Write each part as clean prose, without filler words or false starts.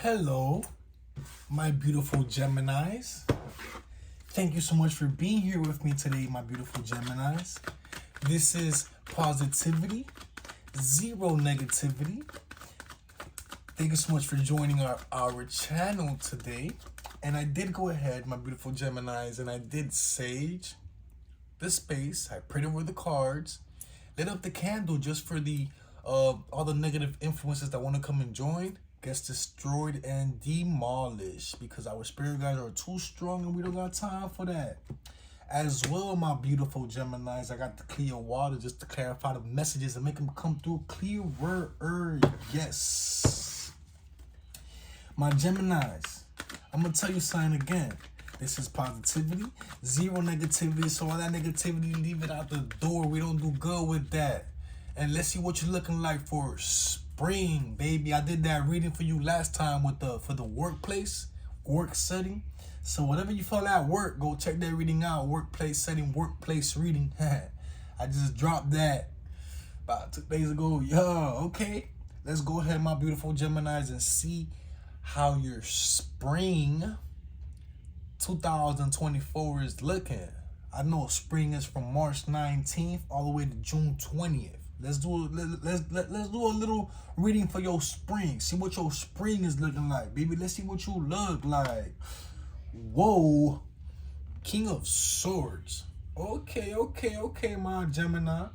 Hello, my beautiful Geminis. Thank you so much for being here with me today, my beautiful Geminis. This is positivity, zero negativity. Thank you so much for joining our channel today. And I did go ahead, my beautiful Geminis, and I did sage the space. I prayed over the cards, lit up the candle just for the all the negative influences that want to come and join gets destroyed and demolished, because our spirit guides are too strong and we don't got time for that. As well, my beautiful Geminis, I got the clear water just to clarify the messages and make them come through clearer. Yes. My Geminis, I'm going to tell you something again. This is positivity, zero negativity. So all that negativity, leave it out the door. We don't do good with that. And let's see what you're looking like for spring, baby. I did that reading for you last time with for the workplace, work setting. So whatever you feel at work, go check that reading out. Workplace setting, workplace reading. I just dropped that about 2 days ago. Okay. Let's go ahead, my beautiful Geminis, and see how your spring 2024 is looking. I know spring is from March 19th all the way to June 20th. Let's do a little reading for your spring. See what your spring is looking like, baby. Let's see what you look like. Whoa, King of Swords. Okay, my Gemini.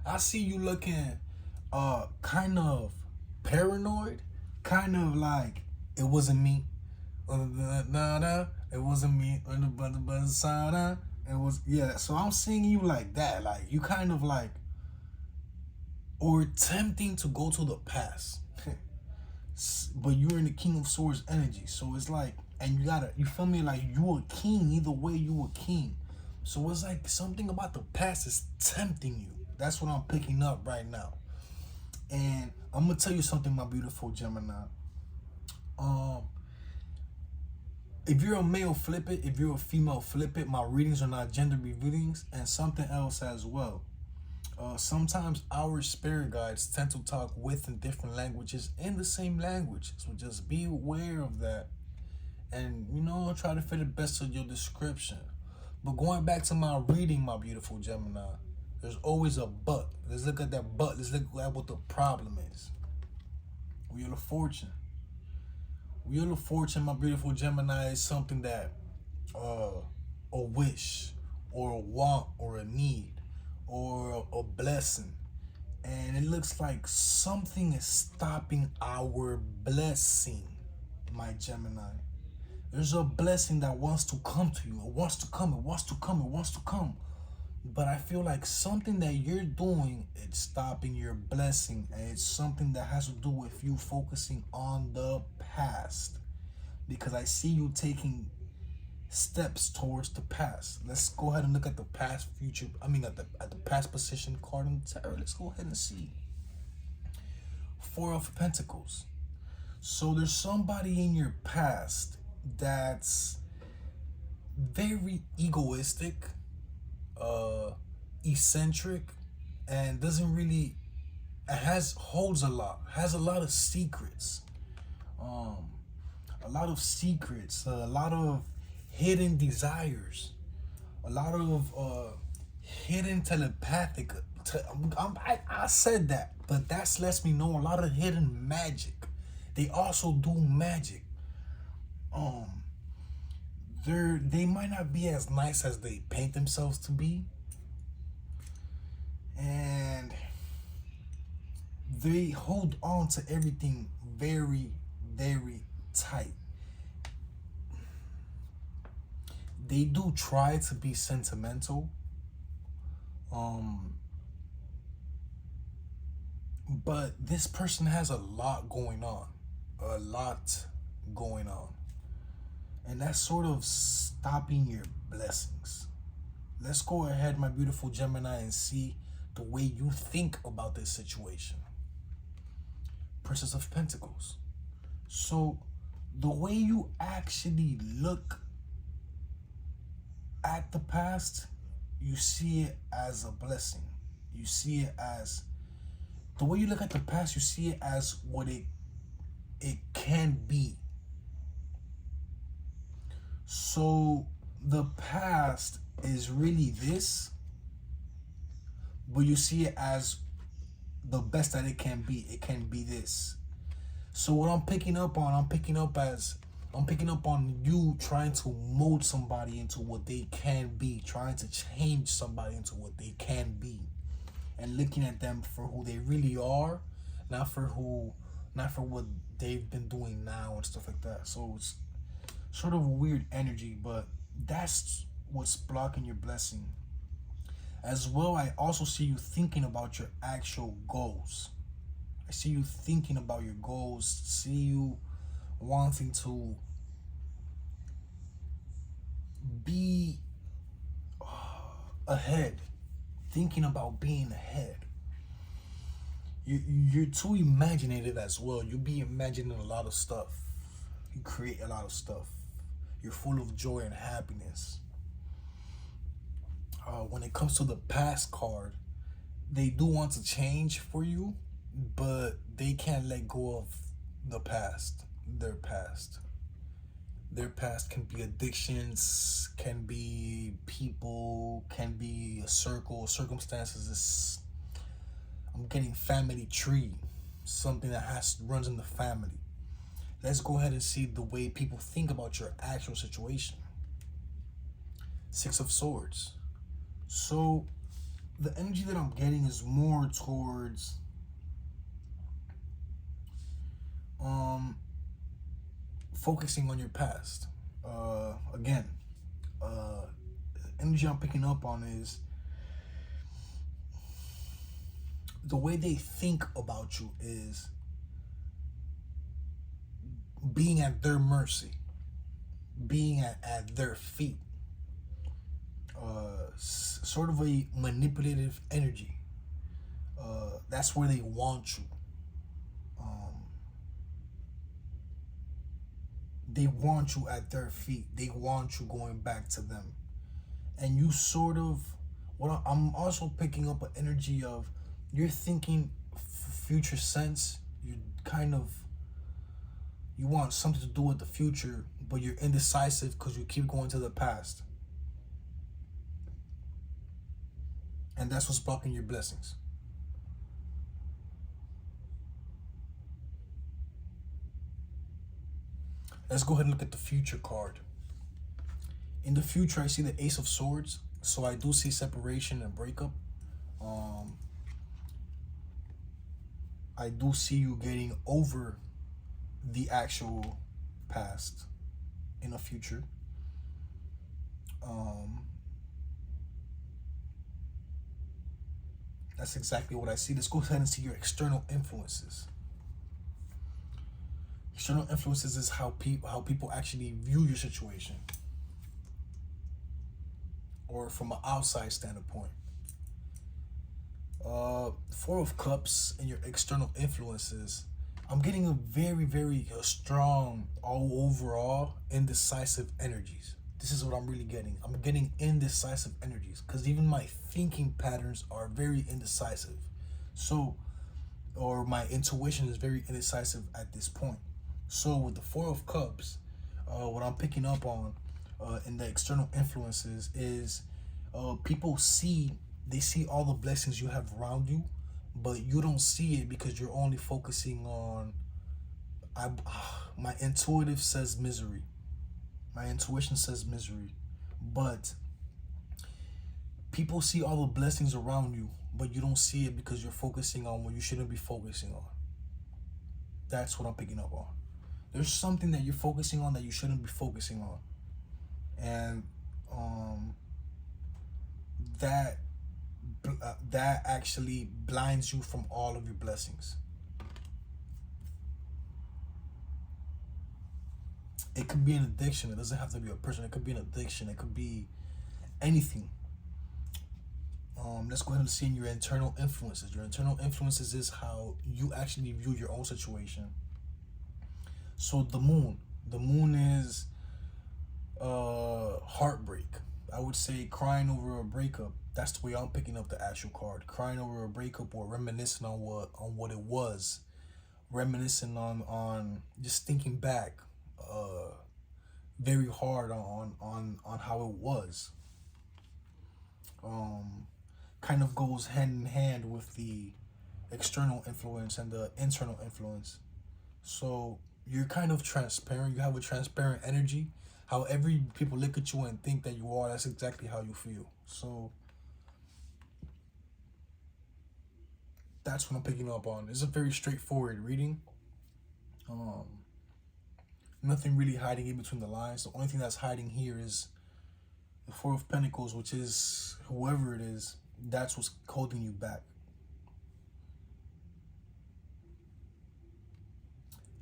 I see you looking kind of paranoid, kind of like it wasn't me. It wasn't me. It was, yeah. So I'm seeing you like that, like you kind of like, or attempting to go to the past, but you're in the King of Swords energy. So it's like, and you feel me? Like you a king. Either way, you a king. So it's like something about the past is tempting you. That's what I'm picking up right now. And I'm gonna tell you something, my beautiful Gemini. If you're a male, flip it. If you're a female, flip it. My readings are not gender readings, and something else as well. Sometimes our spirit guides tend to talk with in different languages in the same language. So just be aware of that. And, try to fit it best to your description. But going back to my reading, my beautiful Gemini, there's always a but. Let's look at that but. Let's look at what the problem is. Wheel of Fortune. Wheel of Fortune, my beautiful Gemini, is something that a wish or a want or a need or a blessing. And it looks like something is stopping our blessing, my Gemini. There's a blessing that wants to come to you. It wants to come. But I feel like something that you're doing, it's stopping your blessing. And it's something that has to do with you focusing on the past. Because I see you taking steps towards the past. Let's go ahead and look at the past, future. At the past position card in the tarot. Let's go ahead and see. Four of Pentacles. So there's somebody in your past that's very egoistic, eccentric, and doesn't really holds a lot of secrets, a lot of hidden desires, a lot of hidden telepathic. I said that, but that lets me know a lot of hidden magic. They also do magic. They might not be as nice as they paint themselves to be, and they hold on to everything very, very tight. They do try to be sentimental, but this person has a lot going on, and that's sort of stopping your blessings. Let's go ahead, my beautiful Gemini, and see the way you think about this situation. Princess of Pentacles. So the way you actually look at the past, you see it as a blessing. You see it as, the way you look at the past, you see it as what it it can be. So the past is really this, but you see it as the best that it can be. It can be this. So what I'm picking up on, I'm picking up on you trying to mold somebody into what they can be, trying to change somebody into what they can be, and looking at them for who they really are, not for what they've been doing now and stuff like that. So it's sort of a weird energy, but that's what's blocking your blessing. As well, I also see you thinking about your actual goals. I see you thinking about your goals, see you wanting to be ahead, thinking about being ahead. You're too imaginative as well. You be imagining a lot of stuff. You create a lot of stuff. You're full of joy and happiness. When it comes to the past card, they do want to change for you, but they can't let go of the past. Their past. Their past can be addictions, can be people, can be a circle, circumstances. I'm getting family tree, something that runs in the family. Let's go ahead and see the way people think about your actual situation. Six of Swords. So the energy that I'm getting is more towards focusing on your past. Again, energy I'm picking up on is the way they think about you is being at their mercy, being at their feet. Sort of a manipulative energy. That's where they want you. They want you at their feet. They want you going back to them. And you sort of, I'm also picking up an energy of you're thinking future sense. You want something to do with the future, but you're indecisive because you keep going to the past. And that's what's blocking your blessings. Let's go ahead and look at the future card. In the future, I see the Ace of Swords. So I do see separation and breakup. I do see you getting over the actual past in the future. That's exactly what I see. Let's go ahead and see your external influences. External influences is how people actually view your situation, or from an outside standpoint. Four of Cups and your external influences. I'm getting a very, very strong, overall indecisive energies. This is what I'm really getting. I'm getting indecisive energies because even my thinking patterns are very indecisive. So, or my intuition is very indecisive at this point. So with the Four of Cups, what I'm picking up on in the external influences is people see all the blessings you have around you, but you don't see it because you're only focusing on my intuitive says misery. My intuition says misery. But people see all the blessings around you, but you don't see it because you're focusing on what you shouldn't be focusing on. That's what I'm picking up on. There's something that you're focusing on that you shouldn't be focusing on. And that actually blinds you from all of your blessings. It could be an addiction. It doesn't have to be a person. It could be an addiction. It could be anything. Let's go ahead and see your internal influences. Your internal influences is how you actually view your own situation. So the moon is heartbreak. I would say crying over a breakup. That's the way I'm picking up the actual card. Crying over a breakup or reminiscing on what it was. reminiscing on just thinking back very hard on how it was. Um, Kind of goes hand in hand with the external influence and the internal influence. So you're kind of transparent. You have a transparent energy. However, people look at you and think that you are, that's exactly how you feel. So that's what I'm picking up on. It's a very straightforward reading. Um, Nothing really hiding in between the lines. The only thing that's hiding here is the Four of Pentacles, which is whoever it is, that's what's holding you back.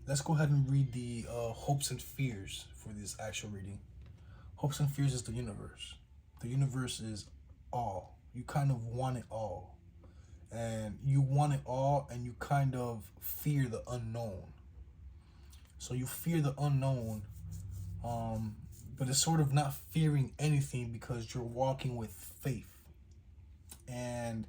Let's go ahead and read the hopes and fears for this actual reading. Hopes and fears is the universe. The universe is all. You kind of want it all. And you want it all, and you kind of fear the unknown. So you fear the unknown, but it's sort of not fearing anything because you're walking with faith. And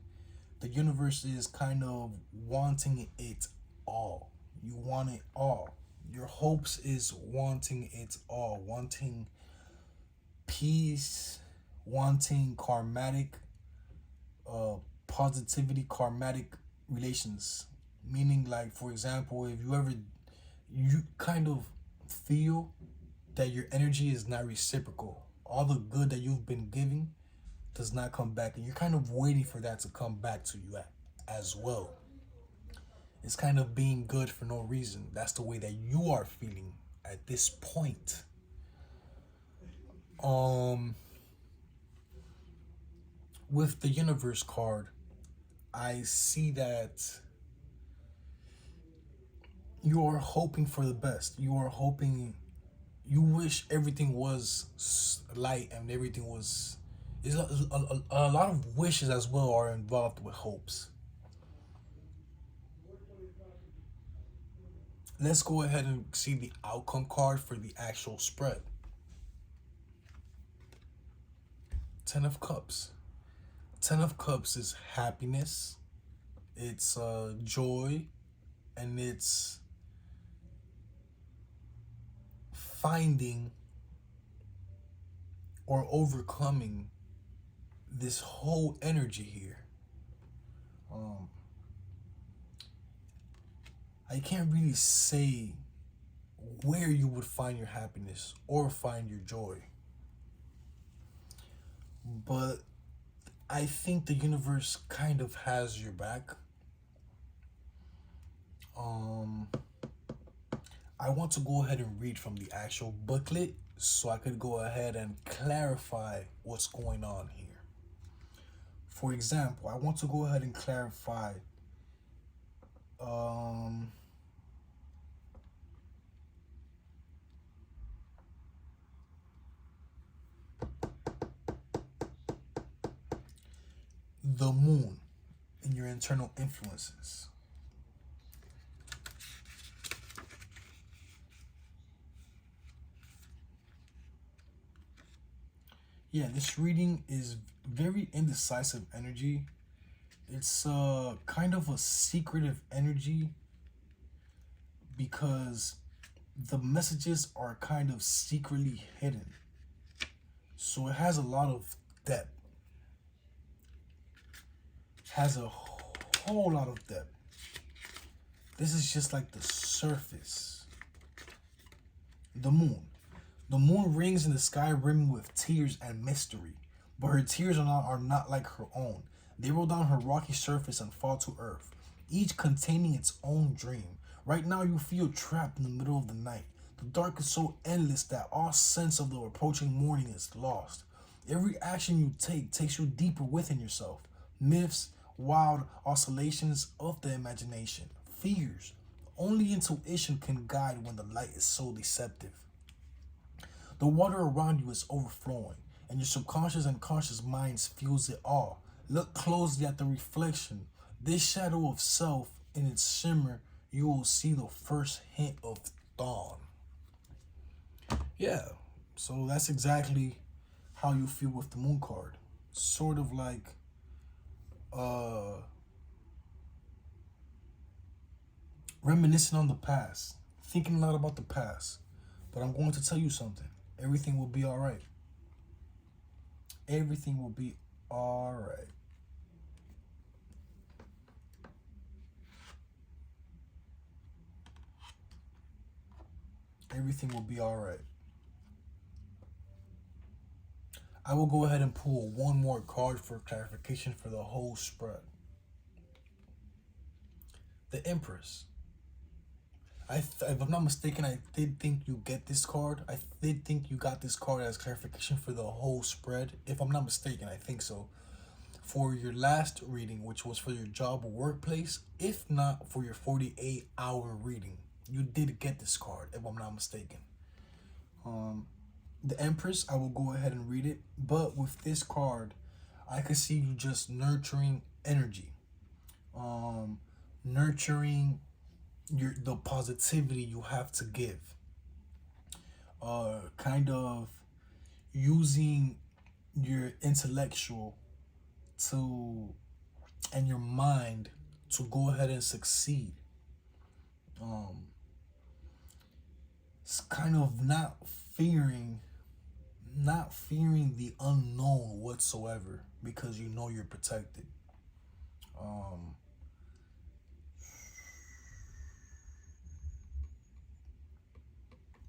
the universe is kind of wanting it all. You want it all. Your hopes is wanting it all. Wanting peace, wanting karmatic positivity, karmatic relations. Meaning, like, for example, if you kind of feel that your energy is not reciprocal. All the good that you've been giving does not come back, and you're kind of waiting for that to come back to you as well. It's kind of being good for no reason. That's the way that you are feeling at this point. With the universe card, I see that you are hoping for the best. You are hoping, you wish everything was light and everything was. There's a lot of wishes as well are involved with hopes. Let's go ahead and see the outcome card for the actual spread. Ten of Cups. Ten of Cups is happiness, it's joy, and it's finding or overcoming this whole energy here. I can't really say where you would find your happiness or find your joy, but I think the universe kind of has your back. I want to go ahead and read from the actual booklet so I could go ahead and clarify what's going on here. For example, I want to go ahead and clarify the moon and your internal influences. Yeah, this reading is very indecisive energy. It's kind of a secretive energy because the messages are kind of secretly hidden. So it has a lot of depth. Has a whole lot of depth. This is just like the surface. The moon. The moon rings in the sky rimming with tears and mystery, but her tears are not like her own. They roll down her rocky surface and fall to earth, each containing its own dream. Right now you feel trapped in the middle of the night. The dark is so endless that all sense of the approaching morning is lost. Every action you take takes you deeper within yourself. Myths, wild oscillations of the imagination, fears. Only intuition can guide when the light is so deceptive. The water around you is overflowing, and your subconscious and conscious minds feels it all. Look closely at the reflection. This shadow of self, in its shimmer, you will see the first hint of dawn. Yeah, so that's exactly how you feel with the moon card. Sort of like reminiscing on the past, thinking a lot about the past. But I'm going to tell you something. Everything will be all right. Everything will be all right. Everything will be all right. I will go ahead and pull one more card for clarification for the whole spread. The Empress. If I'm not mistaken, I did think you get this card. I did think you got this card as clarification for the whole spread. If I'm not mistaken, I think so. For your last reading, which was for your job or workplace, if not for your 48-hour reading, you did get this card, if I'm not mistaken. The Empress, I will go ahead and read it. But with this card, I could see you just nurturing energy. Nurturing the positivity you have to give. Kind of using your intellectual to and your mind to go ahead and succeed. It's kind of not fearing the unknown whatsoever, because you know you're protected.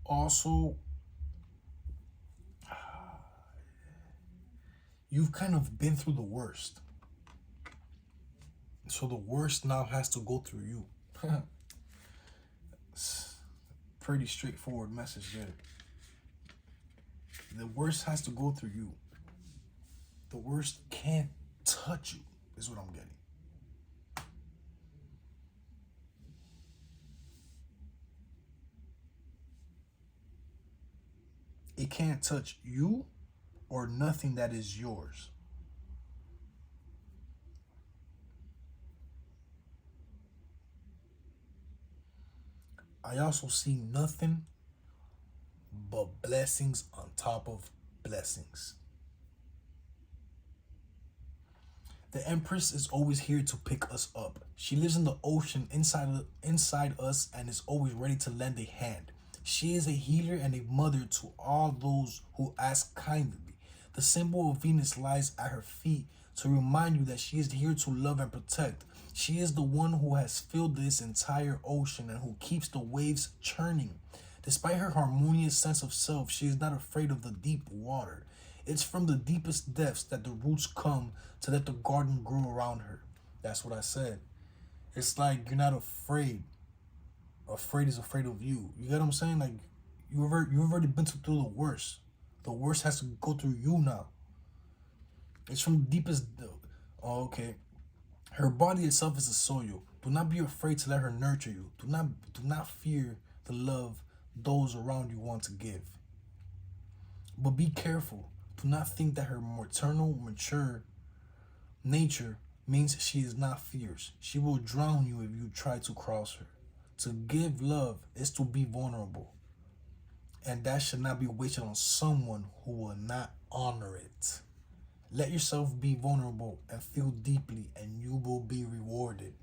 Also, you've kind of been through the worst. So the worst now has to go through you. It's pretty straightforward message there. The worst has to go through you. The worst can't touch you, is what I'm getting. It can't touch you or nothing that is yours. I also see nothing but blessings on top of blessings. The Empress is always here to pick us up. She lives in the ocean inside us and is always ready to lend a hand. She is a healer and a mother to all those who ask kindly. The symbol of Venus lies at her feet to remind you that she is here to love and protect. She is the one who has filled this entire ocean and who keeps the waves churning. Despite her harmonious sense of self, she is not afraid of the deep water. It's from the deepest depths that the roots come to let the garden grow around her. That's what I said. It's like you're not afraid. Afraid is afraid of you. You get what I'm saying? Like you've already been through the worst. The worst has to go through you now. It's from the deepest. Oh, okay. Her body itself is a soil. Do not be afraid to let her nurture you. Do not fear the love those around you want to give. But be careful. Do not think that her maternal, mature nature means she is not fierce. She will drown you if you try to cross her. To give love is to be vulnerable. And that should not be wasted on someone who will not honor it. Let yourself be vulnerable and feel deeply, and you will be rewarded.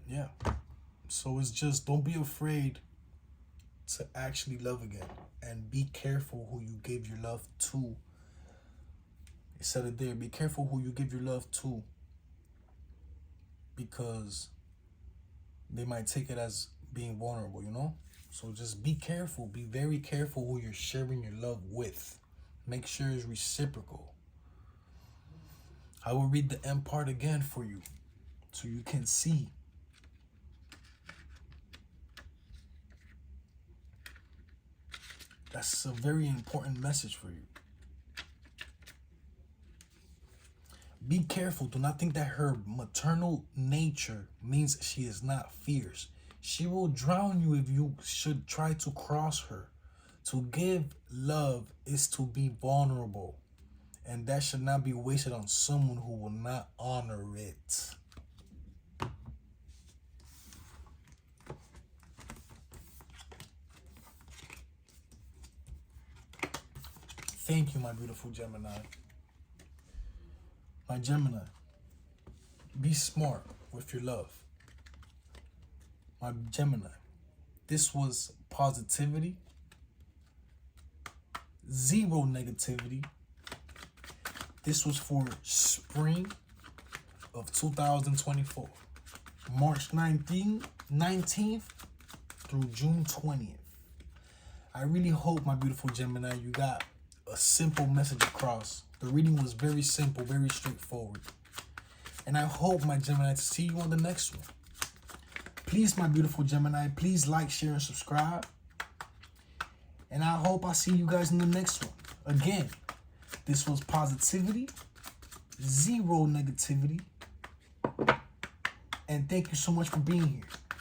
Yeah. So it's just, don't be afraid to actually love again. And be careful who you give your love to. It said it there. Be careful who you give your love to, because they might take it as being vulnerable, you know? So just be careful. Be very careful who you're sharing your love with. Make sure it's reciprocal. I will read the M part again for you so you can see. That's a very important message for you. Be careful. Do not think that her maternal nature means she is not fierce. She will drown you if you should try to cross her. To give love is to be vulnerable. And that should not be wasted on someone who will not honor it. Thank you, my beautiful Gemini. My Gemini, Be smart with your love. My Gemini, this was positivity, zero negativity. This was for spring of 2024. March 19th through June 20th. I really hope, my beautiful Gemini, you got a simple message across. The reading was very simple, very straightforward. And I hope, my Gemini, to see you on the next one. Please, my beautiful Gemini, please like, share, and subscribe. And I hope I see you guys in the next one. Again, this was positivity, zero negativity. And thank you so much for being here.